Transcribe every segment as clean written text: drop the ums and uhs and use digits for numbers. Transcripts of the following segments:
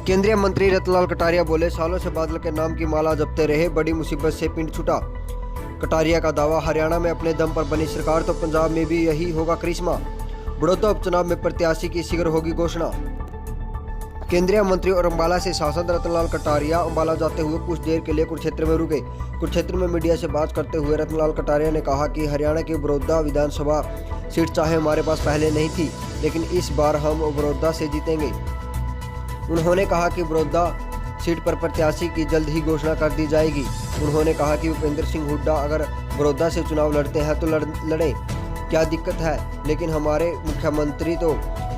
केंद्रीय मंत्री रतनलाल कटारिया बोले, सालों से बादल के नाम की माला जपते रहे, बड़ी मुसीबत से पिंड छूटा। कटारिया का दावा, हरियाणा में अपने दम पर बनी सरकार तो पंजाब में भी यही होगा करिश्मा। बड़ौदा उपचुनाव में प्रत्याशी की शीघ्र होगी घोषणा। केंद्रीय मंत्री और अम्बाला से सांसद रतनलाल कटारिया अम्बाला जाते हुए कुछ देर के लिए कुरुक्षेत्र में रुके। कुरुक्षेत्र में मीडिया से बात करते हुए रतनलाल कटारिया ने कहा कि हरियाणा की बड़ौदा विधानसभा सीट चाहे हमारे पास पहले नहीं थी, लेकिन इस बार हम बड़ौदा से जीतेंगे। उन्होंने कहा कि बड़ौदा सीट पर प्रत्याशी की जल्द ही घोषणा कर दी जाएगी। उन्होंने कहा कि भूपेंद्र सिंह हुड्डा अगर बड़ौदा से चुनाव लड़ते हैं तो लड़ें, क्या दिक्कत है, लेकिन हमारे मुख्यमंत्री तो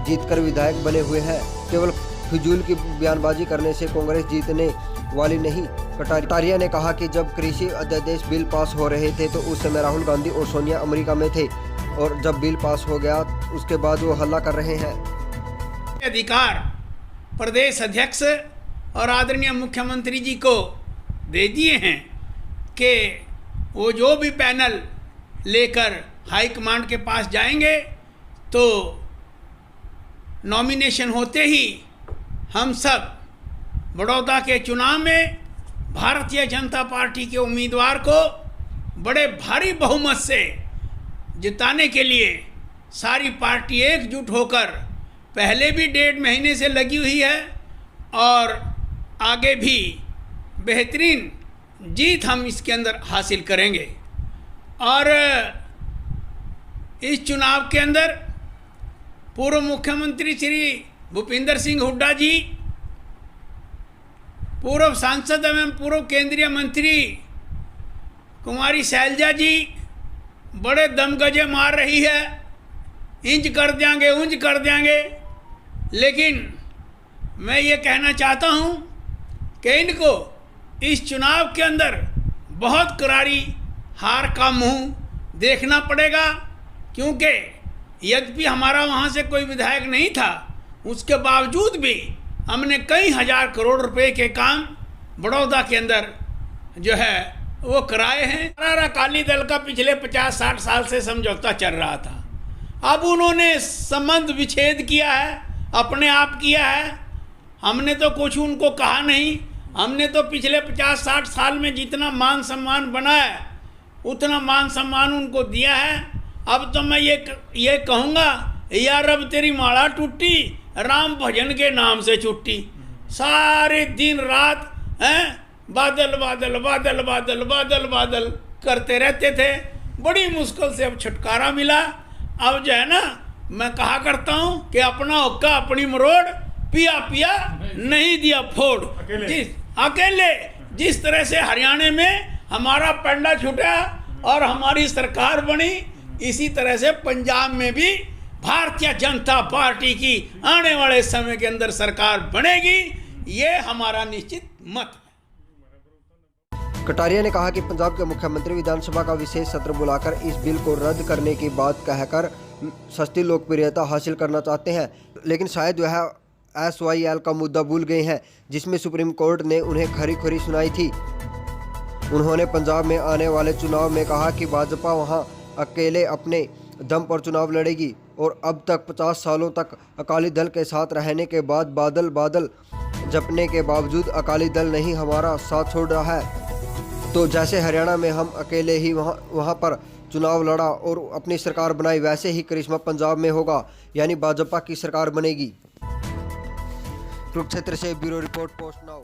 जीतकर विधायक बने हुए हैं। केवल फिजूल की बयानबाजी करने से कांग्रेस जीतने वाली नहीं। कटारिया ने कहा कि जब कृषि अध्यादेश बिल पास हो रहे थे तो उस समय राहुल गांधी और सोनिया अमेरिका में थे, और जब बिल पास हो गया उसके बाद वो हल्ला कर रहे हैं। अधिकार प्रदेश अध्यक्ष और आदरणीय मुख्यमंत्री जी को दे दिए हैं कि वो जो भी पैनल लेकर हाईकमांड के पास जाएंगे तो नॉमिनेशन होते ही हम सब बड़ौदा के चुनाव में भारतीय जनता पार्टी के उम्मीदवार को बड़े भारी बहुमत से जिताने के लिए सारी पार्टी एकजुट होकर पहले भी 1.5 महीने से लगी हुई है और आगे भी बेहतरीन जीत हम इसके अंदर हासिल करेंगे। और इस चुनाव के अंदर पूर्व मुख्यमंत्री श्री भूपेंद्र सिंह हुड्डा जी, पूर्व सांसद एवं पूर्व केंद्रीय मंत्री कुमारी शैलजा जी बड़े दमगजे मार रही है, इंज कर देंगे उंज कर देंगे। लेकिन मैं ये कहना चाहता हूँ कि इनको इस चुनाव के अंदर बहुत करारी हार का मुंह देखना पड़ेगा, क्योंकि यद्यपि हमारा वहाँ से कोई विधायक नहीं था, उसके बावजूद भी हमने कई हजार करोड़ रुपए के काम बड़ौदा के अंदर जो है वो कराए हैं। हमारा अकाली दल का पिछले 50-60 साल से समझौता चल रहा था, अब उन्होंने संबंध विच्छेद किया है, अपने आप किया है। हमने तो कुछ उनको कहा नहीं, हमने तो पिछले 50-60 साल में जितना मान सम्मान बना है उतना मान सम्मान उनको दिया है। अब तो मैं ये कहूँगा, यार अब तेरी माला टूटी, राम भजन के नाम से छुट्टी। सारे दिन रात बादल बादल बादल बादल बादल बादल करते रहते थे, बड़ी मुश्किल से अब छुटकारा मिला। अब जो है ना, मैं कहा करता हूँ कि अपना हुक्का अपनी मरोड़, पिया पिया नहीं दिया फोड़। अकेले जिस तरह से हरियाणा में हमारा पंडा छूटा और हमारी सरकार बनी, इसी तरह से पंजाब में भी भारतीय जनता पार्टी की आने वाले समय के अंदर सरकार बनेगी, ये हमारा निश्चित मत है। कटारिया ने कहा कि पंजाब के मुख्यमंत्री विधानसभा का विशेष सत्र बुलाकर इस बिल को रद्द करने की बात कहकर सस्ती लोकप्रियता हासिल करना चाहते हैं, लेकिन शायद वह SYL का मुद्दा भूल गए हैं, जिसमें सुप्रीम कोर्ट ने उन्हें खरी खरी सुनाई थी। उन्होंने पंजाब में आने वाले चुनाव में कहा कि भाजपा वहां अकेले अपने दम पर चुनाव लड़ेगी, और अब तक 50 सालों तक अकाली दल के साथ रहने के बाद बादल बादल जपने के बावजूद अकाली दल नहीं हमारा साथ छोड़ रहा है। तो जैसे हरियाणा में हम अकेले ही वहाँ पर चुनाव लड़ा और अपनी सरकार बनाई, वैसे ही करिश्मा पंजाब में होगा, यानी भाजपा की सरकार बनेगी। कुरुक्षेत्र से ब्यूरो रिपोर्ट, पोस्ट नाउ।